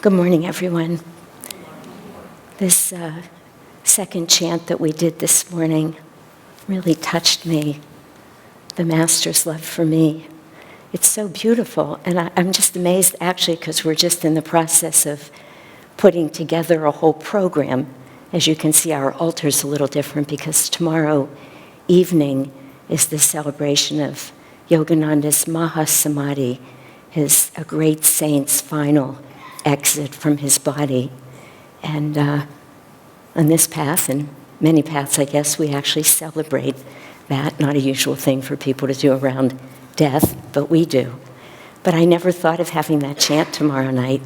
Good morning, everyone. This second chant that we did this morning really touched me, the Master's love for me. It's so beautiful, and I'm just amazed, actually, because we're just in the process of putting together a whole program. As you can see, our altar's a little different because tomorrow evening is the celebration of Yogananda's Mahasamadhi, a great saint's final exit from his body. And on this path, and many paths, I guess, we actually celebrate that. Not a usual thing for people to do around death, but we do. But I never thought of having that chant tomorrow night,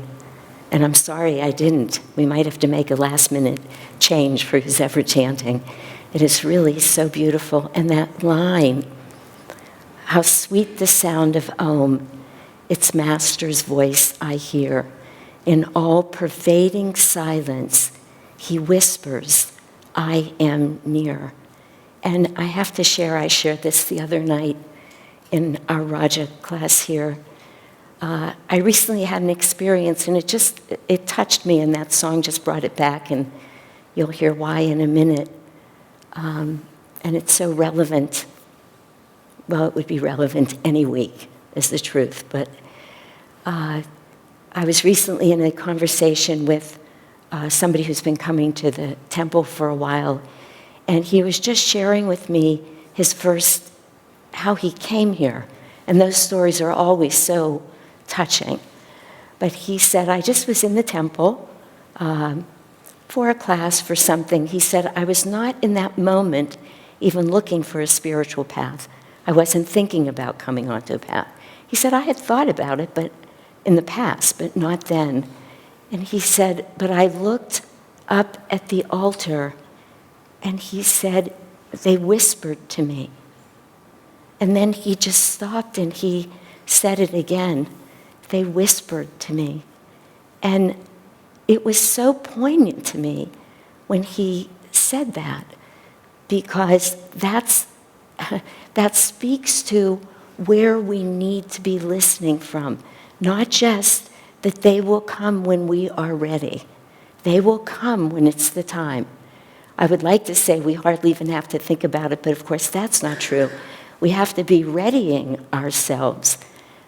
and I'm sorry I didn't. We might have to make a last-minute change for who's ever chanting. It is really so beautiful. And that line, how sweet the sound of Om, its Master's voice I hear. In all pervading silence, he whispers, I am near. And I have to share, I shared this the other night in our Raja class here. I recently had an experience, and it touched me, and that song just brought it back, and you'll hear why in a minute. And it's so relevant. Well, it would be relevant any week, is the truth. But I was recently in a conversation with somebody who's been coming to the temple for a while, and he was just sharing with me how he came here. And those stories are always so touching. But he said, I just was in the temple for a class, for something. He said, I was not in that moment even looking for a spiritual path. I wasn't thinking about coming onto a path. He said, I had thought about it, but in the past, but not then. And he said, but I looked up at the altar, and he said, they whispered to me. And then he just stopped and he said it again. They whispered to me. And it was so poignant to me when he said that, because that speaks to where we need to be listening from. Not just that they will come when we are ready. They will come when it's the time. I would like to say we hardly even have to think about it, but of course that's not true. We have to be readying ourselves,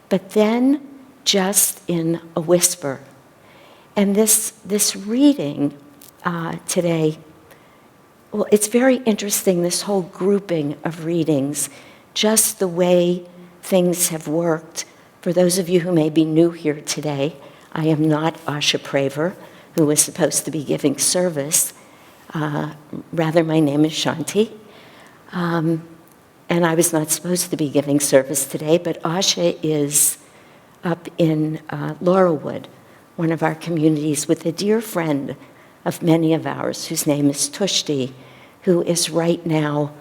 but then just in a whisper. And this reading today, well, it's very interesting, this whole grouping of readings, just the way things have worked. For those of you who may be new here today, I am not Asha Praver, who was supposed to be giving service. Rather, my name is Shanti. And I was not supposed to be giving service today, but Asha is up in Laurelwood, one of our communities, with a dear friend of many of ours, whose name is Tushti, who is right now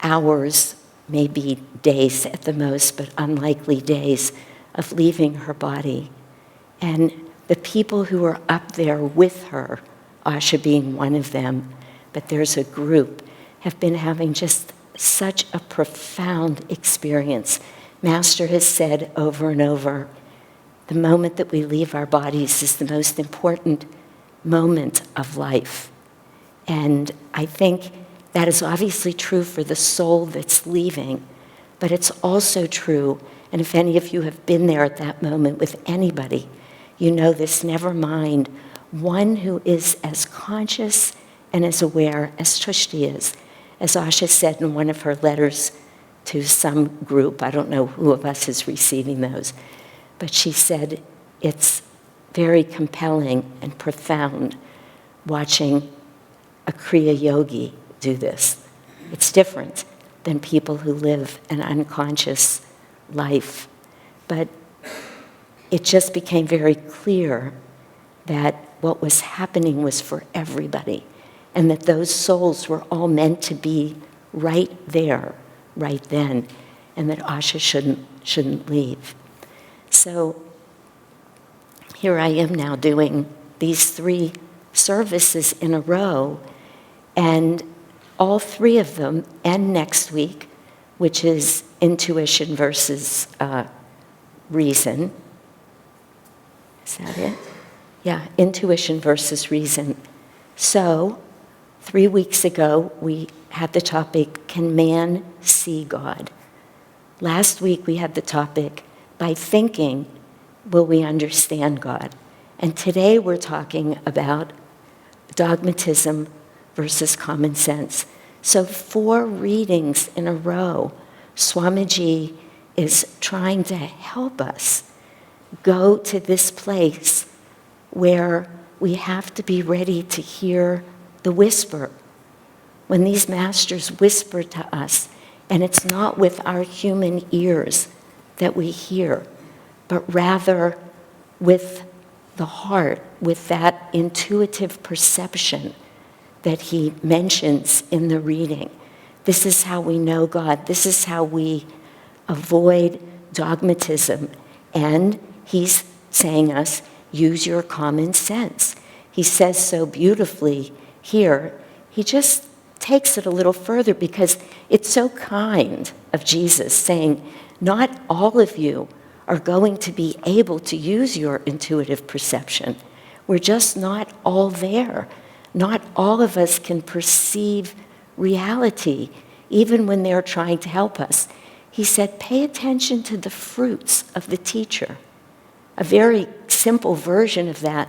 hours, maybe days at the most, but unlikely days, of leaving her body. And the people who are up there with her, Asha being one of them, but there's a group, have been having just such a profound experience. Master has said over and over, the moment that we leave our bodies is the most important moment of life. And I think that is obviously true for the soul that's leaving, but it's also true, and if any of you have been there at that moment with anybody, you know this, never mind, one who is as conscious and as aware as Tushti is. As Asha said in one of her letters to some group, I don't know who of us is receiving those, but she said it's very compelling and profound watching a Kriya yogi do this. It's different than people who live an unconscious life. But it just became very clear that what was happening was for everybody, and that those souls were all meant to be right there, right then, and that Asha shouldn't leave. So here I am now doing these 3 services in a row, and all 3 of them end next week, which is intuition versus reason. Is that it? intuition versus reason. So, 3 weeks ago, we had the topic, can man see God? Last week, we had the topic, by thinking, will we understand God? And today, we're talking about dogmatism versus common sense. So 4 readings in a row, Swamiji is trying to help us go to this place where we have to be ready to hear the whisper. When these masters whisper to us, and it's not with our human ears that we hear, but rather with the heart, with that intuitive perception that he mentions in the reading. This is how we know God. This is how we avoid dogmatism. And he's saying us, use your common sense. He says so beautifully here. He just takes it a little further because it's so kind of Jesus saying, not all of you are going to be able to use your intuitive perception. We're just not all there. Not all of us can perceive reality, even when they're trying to help us. He said, pay attention to the fruits of the teacher. A very simple version of that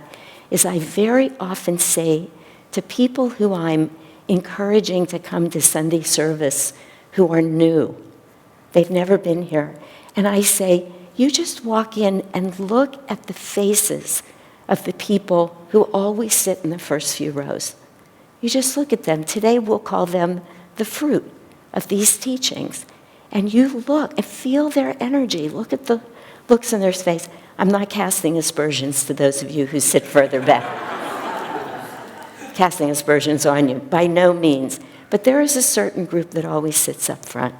is I very often say to people who I'm encouraging to come to Sunday service who are new, they've never been here, and I say, you just walk in and look at the faces of the people who always sit in the first few rows. You just look at them. Today we'll call them the fruit of these teachings. And you look and feel their energy. Look at the looks in their face. I'm not casting aspersions to those of you who sit further back. Casting aspersions on you, by no means. But there is a certain group that always sits up front.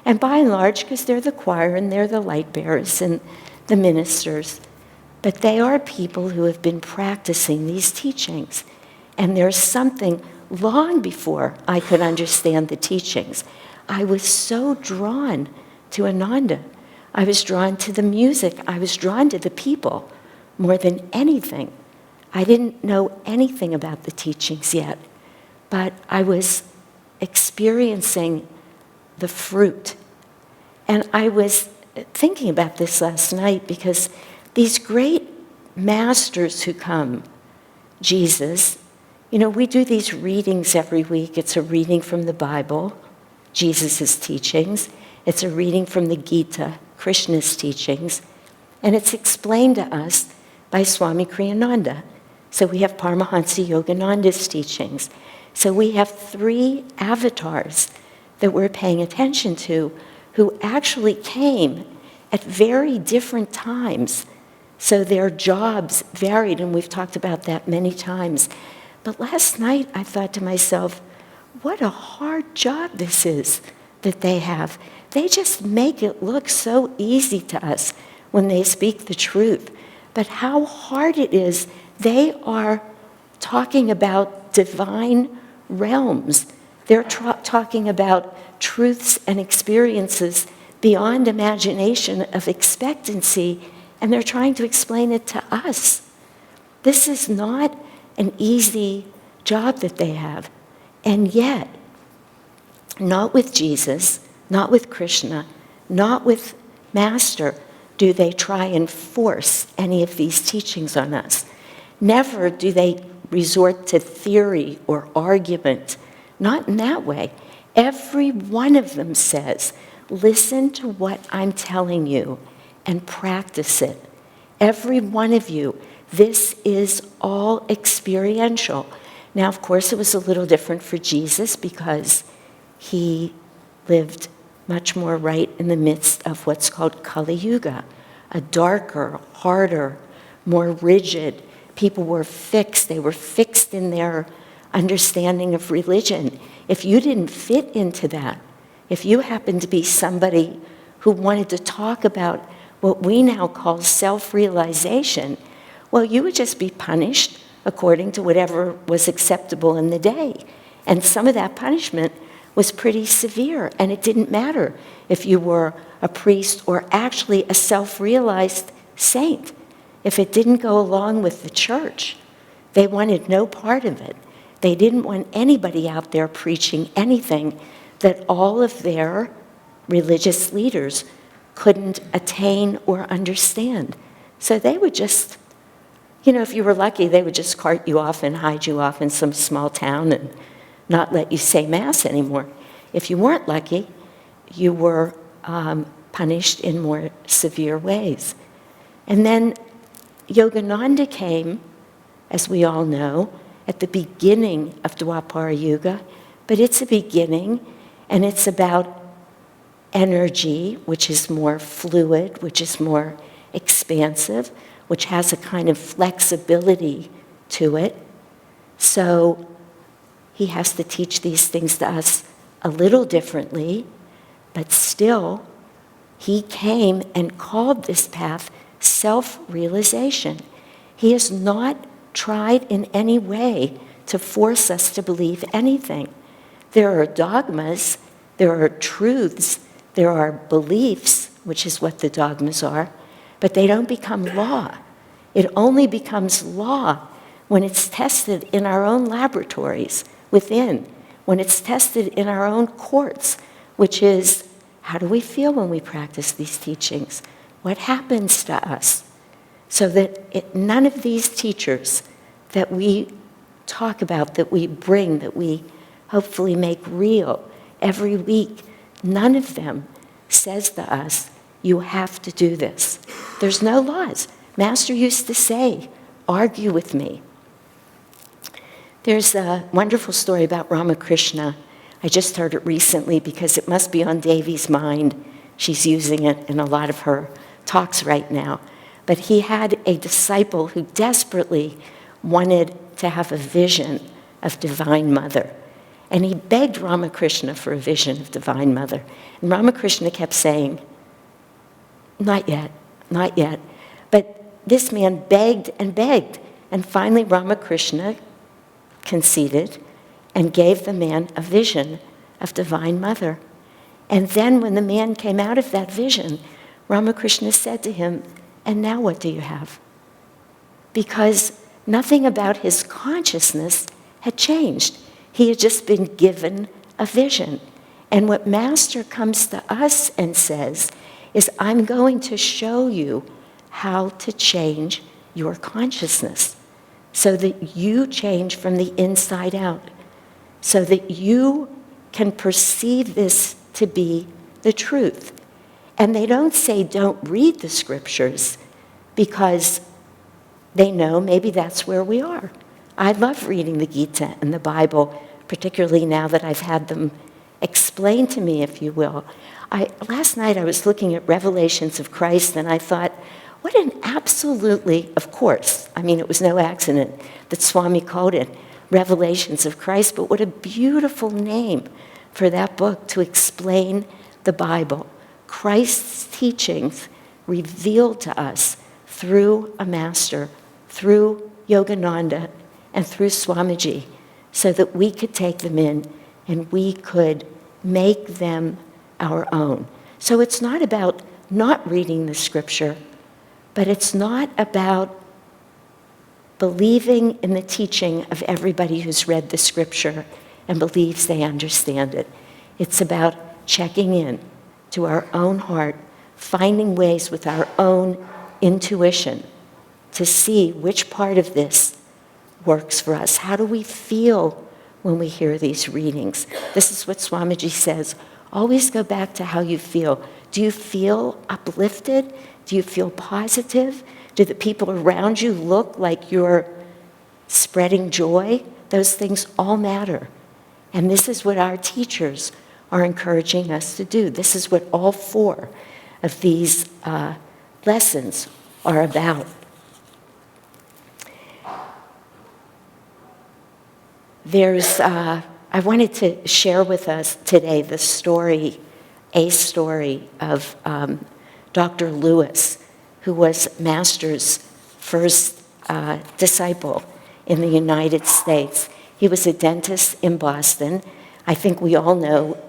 And by and large, because they're the choir and they're the light bearers and the ministers, but they are people who have been practicing these teachings. And there's something long before I could understand the teachings. I was so drawn to Ananda. I was drawn to the music. I was drawn to the people more than anything. I didn't know anything about the teachings yet, but I was experiencing the fruit. And I was thinking about this last night because these great masters who come, Jesus, we do these readings every week. It's a reading from the Bible, Jesus' teachings. It's a reading from the Gita, Krishna's teachings. And it's explained to us by Swami Kriyananda. So we have Paramhansa Yogananda's teachings. So we have 3 avatars that we're paying attention to who actually came at very different times. So their jobs varied, and we've talked about that many times. But last night I thought to myself, what a hard job this is that they have. They just make it look so easy to us when they speak the truth. But how hard it is, they are talking about divine realms. They're talking about truths and experiences beyond imagination of expectancy, and they're trying to explain it to us. This is not an easy job that they have. And yet, not with Jesus, not with Krishna, not with Master, do they try and force any of these teachings on us. Never do they resort to theory or argument. Not in that way. Every one of them says, listen to what I'm telling you and practice it. Every one of you. This is all experiential. Now, of course, it was a little different for Jesus because he lived much more right in the midst of what's called Kali Yuga, a darker, harder, more rigid. People were fixed. They were fixed in their understanding of religion. If you didn't fit into that, if you happened to be somebody who wanted to talk about what we now call self-realization, well, you would just be punished according to whatever was acceptable in the day. And some of that punishment was pretty severe, and it didn't matter if you were a priest or actually a self-realized saint. if it didn't go along with the church. They wanted no part of it. They didn't want anybody out there preaching anything that all of their religious leaders couldn't attain or understand. So they would just, if you were lucky, they would just cart you off and hide you off in some small town and not let you say Mass anymore. If you weren't lucky, you were punished in more severe ways. And then Yogananda came, as we all know, at the beginning of Dwapara Yuga, but it's a beginning, and it's about energy, which is more fluid, which is more expansive, which has a kind of flexibility to it. So he has to teach these things to us a little differently, but still, he came and called this path self-realization. He has not tried in any way to force us to believe anything. There are dogmas, there are truths, there are beliefs, which is what the dogmas are, but they don't become law. It only becomes law when it's tested in our own laboratories within, when it's tested in our own courts, which is, how do we feel when we practice these teachings? What happens to us? So that none of these teachers that we talk about, that we bring, that we hopefully make real every week, none of them says to us, you have to do this. There's no laws. Master used to say, argue with me. There's a wonderful story about Ramakrishna. I just heard it recently because it must be on Devi's mind. She's using it in a lot of her talks right now. But he had a disciple who desperately wanted to have a vision of Divine Mother. And he begged Ramakrishna for a vision of Divine Mother. And Ramakrishna kept saying, not yet, not yet. But this man begged and begged. And finally Ramakrishna conceded and gave the man a vision of Divine Mother. And then when the man came out of that vision, Ramakrishna said to him, and now what do you have? Because nothing about his consciousness had changed. He had just been given a vision. And what Master comes to us and says is, I'm going to show you how to change your consciousness so that you change from the inside out, so that you can perceive this to be the truth. And they don't say don't read the scriptures because they know maybe that's where we are. I love reading the Gita and the Bible, particularly now that I've had them explained to me, if you will. Last night I was looking at Revelations of Christ and I thought, what an absolutely, of course, I mean, it was no accident that Swami called it Revelations of Christ, but what a beautiful name for that book to explain the Bible. Christ's teachings revealed to us through a master, through Yogananda, and through Swamiji, so that we could take them in and we could make them our own. So it's not about not reading the scripture, but it's not about believing in the teaching of everybody who's read the scripture and believes they understand it. It's about checking in to our own heart, finding ways with our own intuition to see which part of this works for us. How do we feel when we hear these readings? This is what Swamiji says. Always go back to how you feel. Do you feel uplifted? Do you feel positive? Do the people around you look like you're spreading joy? Those things all matter. And this is what our teachers are encouraging us to do. This is what all four of these lessons are about. I wanted to share with us today a story of Dr. Lewis, who was Master's first disciple in the United States. He was a dentist in Boston. I think we all know,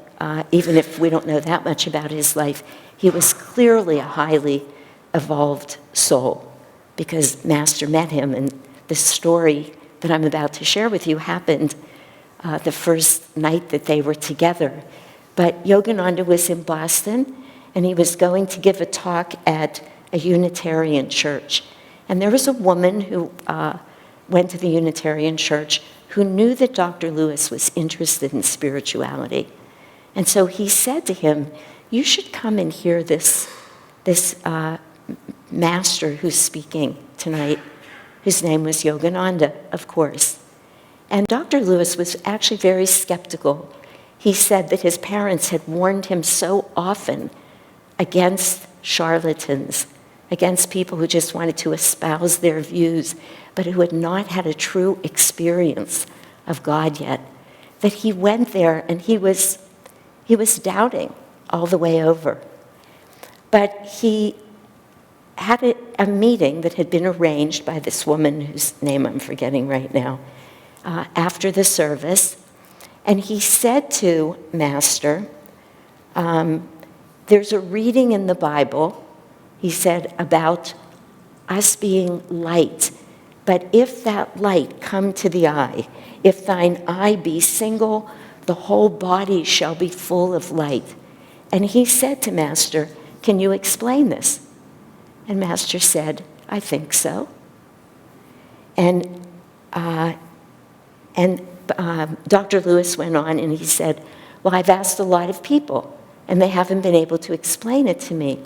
even if we don't know that much about his life, he was clearly a highly evolved soul. because Master met him, and the story that I'm about to share with you happened the first night that they were together. But Yogananda was in Boston, and he was going to give a talk at a Unitarian church. And there was a woman who went to the Unitarian church who knew that Dr. Lewis was interested in spirituality. And so he said to him, you should come and hear this master who's speaking tonight, whose name was Yogananda, of course. And Dr. Lewis was actually very skeptical. He said that his parents had warned him so often against charlatans, against people who just wanted to espouse their views, but who had not had a true experience of God yet, that he went there and he was doubting all the way over. But he had a meeting that had been arranged by this woman whose name I'm forgetting right now, after the service, and he said to Master, there's a reading in the Bible, he said, about us being light, but if that light come to the eye, if thine eye be single, the whole body shall be full of light. And he said to Master, can you explain this? And Master said, I think so. And Dr. Lewis went on and he said, well, I've asked a lot of people and they haven't been able to explain it to me.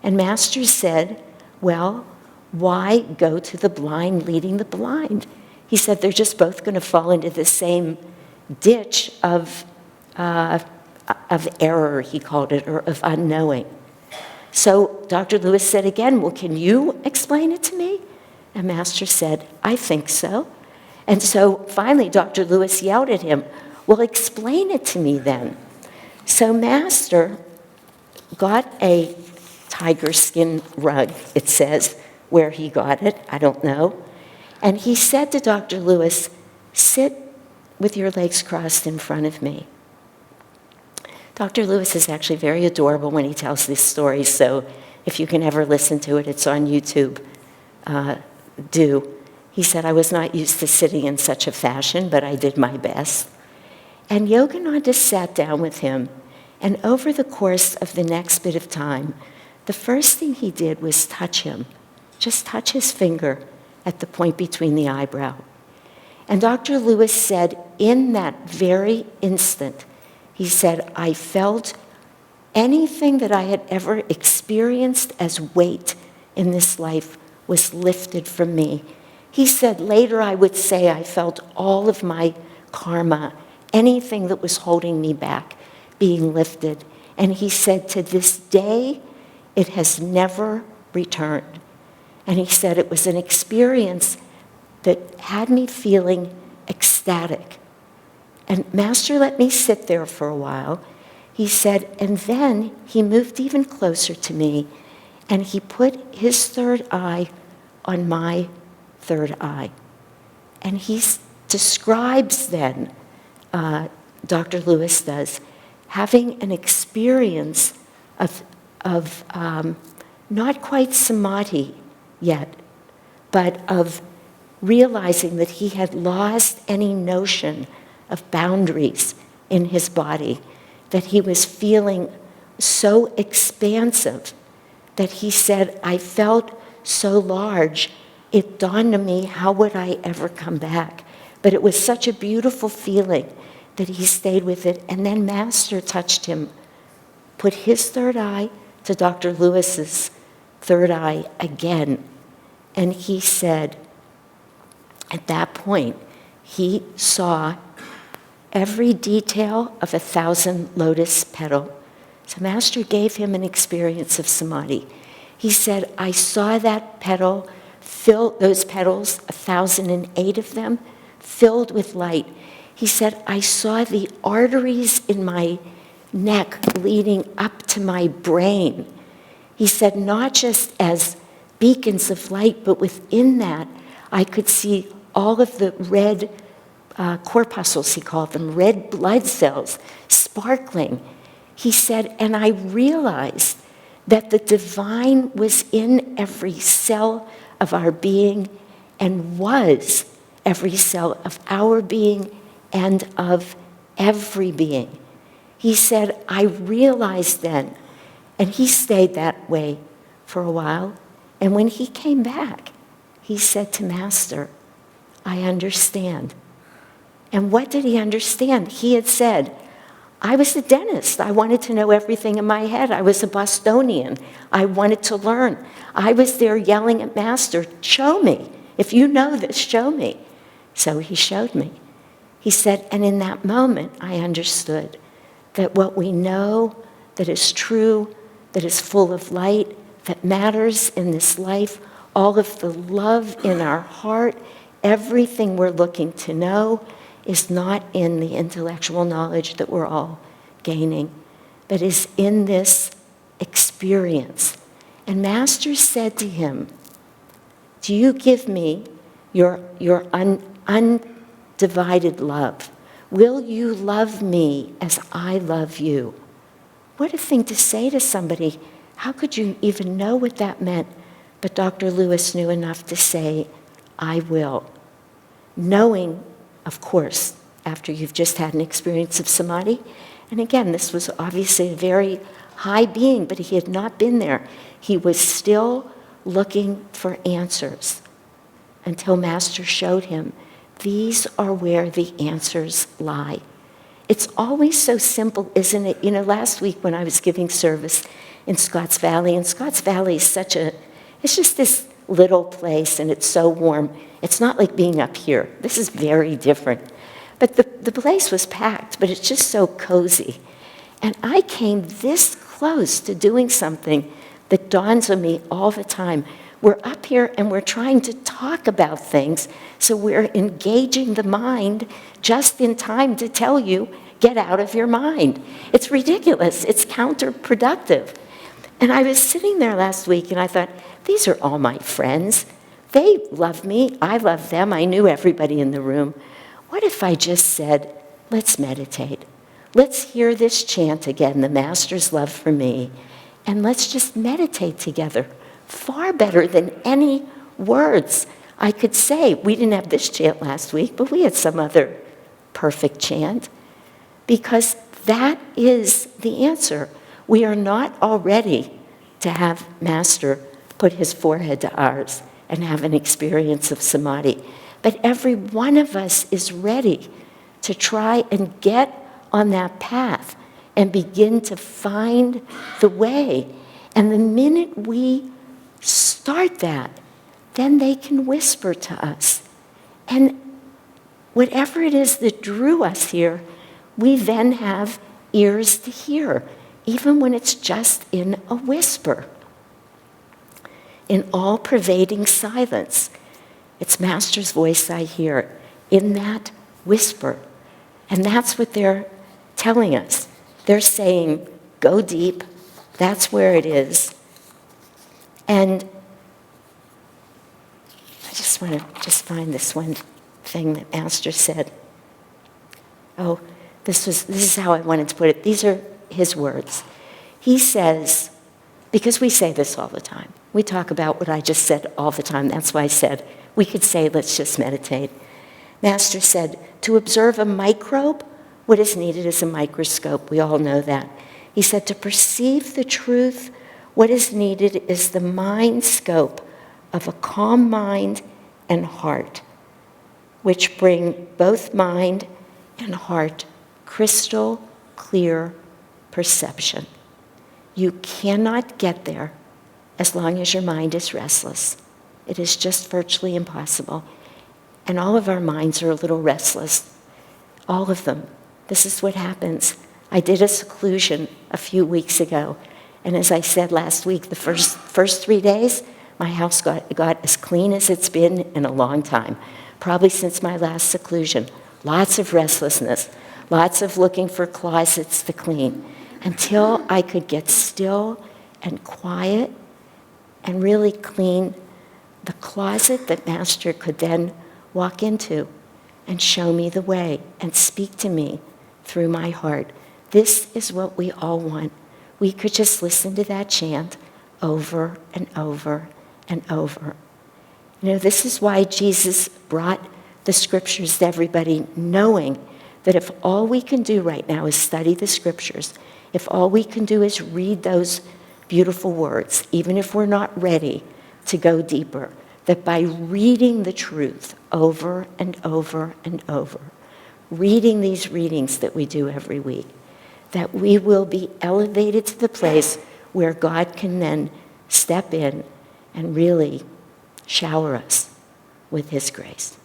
And Master said, well, why go to the blind leading the blind? He said, they're just both going to fall into the same ditch of error, he called it, or of unknowing. So Dr. Lewis said again, well, can you explain it to me? And Master said, I think so. And so finally Dr. Lewis yelled at him, well, explain it to me then. So Master got a tiger skin rug, it says, where he got it, I don't know. And he said to Dr. Lewis, sit with your legs crossed in front of me. Dr. Lewis is actually very adorable when he tells this story, so if you can ever listen to it, it's on YouTube. Do. He said, I was not used to sitting in such a fashion, but I did my best. And Yogananda sat down with him, and over the course of the next bit of time, the first thing he did was touch him, just touch his finger at the point between the eyebrow. And Dr. Lewis said, in that very instant, he said, I felt anything that I had ever experienced as weight in this life was lifted from me. He said, later I would say I felt all of my karma, anything that was holding me back, being lifted. And he said, to this day, it has never returned. And he said it was an experience that had me feeling ecstatic. And Master let me sit there for a while. He said, and then he moved even closer to me, and he put his third eye on my third eye. And he describes then, Dr. Lewis does, having an experience of not quite samadhi yet, but of realizing that he had lost any notion of boundaries in his body, that he was feeling so expansive that he said, I felt so large, it dawned on me, how would I ever come back? But it was such a beautiful feeling that he stayed with it. And then Master touched him, put his third eye to Dr. Lewis's third eye again. And he said, at that point, he saw every detail of 1,000 lotus petal. So Master gave him an experience of samadhi. He said, I saw that petal, those petals, 1,008 of them, filled with light. He said, I saw the arteries in my neck leading up to my brain. He said, not just as beacons of light, but within that, I could see all of the red corpuscles, he called them, red blood cells, sparkling. He said, and I realized that the divine was in every cell of our being and was every cell of our being and of every being. He said, I realized then, and he stayed that way for a while, and when he came back, he said to Master, I understand. And what did he understand? He had said, I was a dentist. I wanted to know everything in my head. I was a Bostonian. I wanted to learn. I was there yelling at Master, show me. If you know this, show me. So he showed me. He said, and in that moment, I understood that what we know that is true, that is full of light, that matters in this life, all of the love in our heart, everything we're looking to know is not in the intellectual knowledge that we're all gaining, but is in this experience. And Master said to him, do you give me your undivided love? Will you love me as I love you? What a thing to say to somebody. How could you even know what that meant? But Dr. Lewis knew enough to say, I will. Knowing, of course, after you've just had an experience of samadhi, and again, this was obviously a very high being, but he had not been there. He was still looking for answers until Master showed him, these are where the answers lie. It's always so simple, isn't it? You know, last week when I was giving service in Scotts Valley, and Scotts Valley is it's just this little place, and it's so warm. It's not like being up here. This is very different. But the place was packed, but it's just so cozy. And I came this close to doing something that dawns on me all the time. We're up here and we're trying to talk about things, so we're engaging the mind just in time to tell you, get out of your mind. It's ridiculous. It's counterproductive. And I was sitting there last week and I thought, these are all my friends. They love me. I love them. I knew everybody in the room. What if I just said, let's meditate. Let's hear this chant again, the Master's love for me, and let's just meditate together. Far better than any words I could say. We didn't have this chant last week, but we had some other perfect chant, because that is the answer. We are not all ready to have Master put his forehead to ours and have an experience of samadhi. But every one of us is ready to try and get on that path and begin to find the way. And the minute we start that, then they can whisper to us. And whatever it is that drew us here, we then have ears to hear, even when it's just in a whisper. In all-pervading silence, it's Master's voice I hear in that whisper. And that's what they're telling us. They're saying, go deep, that's where it is. And I just want to find this one thing that Master said. Oh, this is how I wanted to put it. These are his words. He says, because we say this all the time. We talk about what I just said all the time. That's why I said we could say, let's just meditate. Master said, to observe a microbe, what is needed is a microscope. We all know that. He said, to perceive the truth, what is needed is the mind scope of a calm mind and heart, which bring both mind and heart crystal clear perception. You cannot get there as long as your mind is restless. It is just virtually impossible. And all of our minds are a little restless. All of them. This is what happens. I did a seclusion a few weeks ago. And as I said last week, the first 3 days, my house got as clean as it's been in a long time. Probably since my last seclusion. Lots of restlessness. Lots of looking for closets to clean. Until I could get still and quiet and really clean the closet that Master could then walk into and show me the way and speak to me through my heart. This is what we all want. We could just listen to that chant over and over and over. This is why Jesus brought the scriptures to everybody, knowing that if all we can do right now is study the scriptures, if all we can do is read those beautiful words, even if we're not ready to go deeper, that by reading the truth over and over and over, reading these readings that we do every week, that we will be elevated to the place where God can then step in and really shower us with his grace.